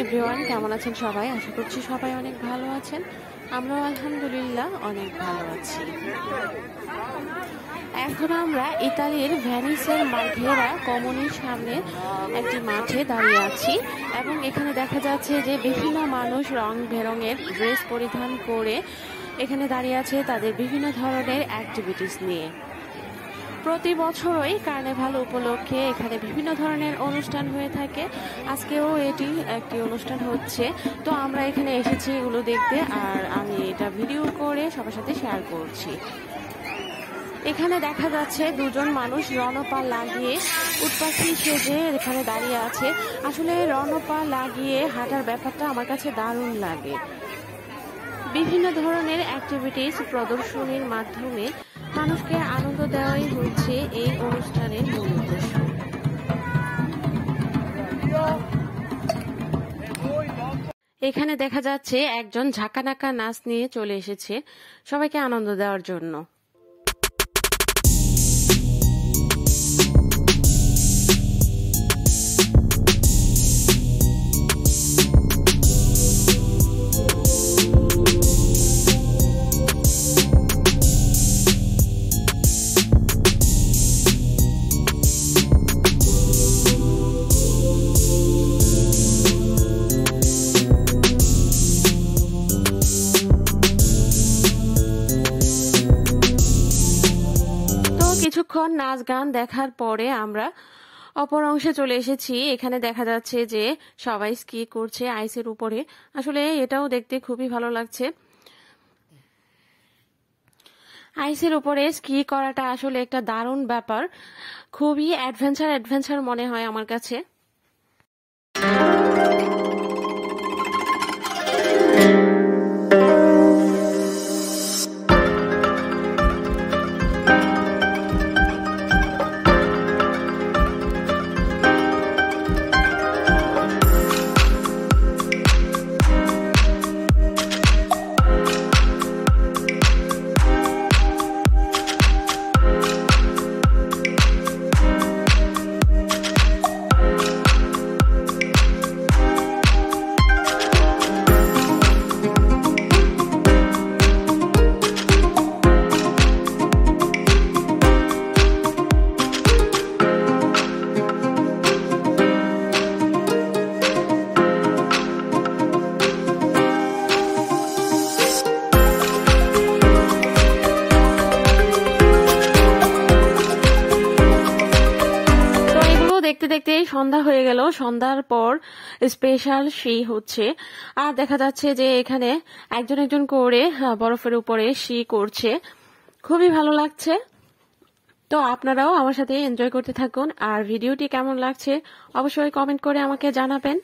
Everyone, কেমন আছেন সবাই? আশা করছি সবাই অনেক ভালো আছেন। আমরাও আলহামদুলিল্লাহ অনেক ভালো আছি। এখন আমরা ইতালির ভেনিসের মার্ঘেরা কমুনির সামনে একটি মাঠে দাঁড়িয়ে আছি এবং এখানে দেখা যাচ্ছে যে বিভিন্ন মানুষ রং বেরঙের ড্রেস পরিধান করে এখানে দাঁড়িয়ে আছে তাদের বিভিন্ন ধরনের অ্যাক্টিভিটিস নিয়ে। প্রতি বছরই কার্নিভাল উপলক্ষে এখানে বিভিন্ন ধরনের অনুষ্ঠান হয়ে থাকে। আজকেও এটি একটি অনুষ্ঠান হচ্ছে, তো আমরা এখানে এসেছি এগুলো দেখতে, আর আমি এটা ভিডিও করে সবার সাথে শেয়ার করছি। এখানে দেখা যাচ্ছে দুজন মানুষ রণপা লাগিয়ে উটপাখি সেজে এখানে দাঁড়িয়ে আছে। আসলে রণপা লাগিয়ে হাঁটার ব্যাপারটা আমার কাছে দারুণ লাগে। বিভিন্ন ধরনের অ্যাক্টিভিটিস প্রদর্শনীর মাধ্যমে মানুষকে আনন্দ দেওয়াই হচ্ছে এই অনুষ্ঠানের মূল উদ্দেশ্য। এখানে দেখা যাচ্ছে একজন ঝাঁকানাকা নাচ নিয়ে চলে এসেছে সবাইকে আনন্দ দেওয়ার জন্য। কিছুক্ষণ নাচ গান দেখার পরে আমরা অপর অংশে চলে এসেছি। এখানে দেখা যাচ্ছে যে সবাই স্কি করছে আইসের উপরে। আসলে এটাও দেখতে খুবই ভালো লাগছে। আইসের উপরে স্কি করাটা আসলে একটা দারুণ ব্যাপার, খুবই অ্যাডভেঞ্চার মনে হয় আমার কাছে। দেখতে দেখতে সন্ধ্যা হয়ে গেল। সন্ধ্যার পর স্পেশাল শি হচ্ছে, আর দেখা যাচ্ছে যে এখানে একজন করে বরফের উপরে শি করছে। খুবই ভালো লাগছে। তো আপনারাও আমার সাথে এনজয় করতে থাকুন, আর ভিডিওটি কেমন লাগছে অবশ্যই কমেন্ট করে আমাকে জানাবেন।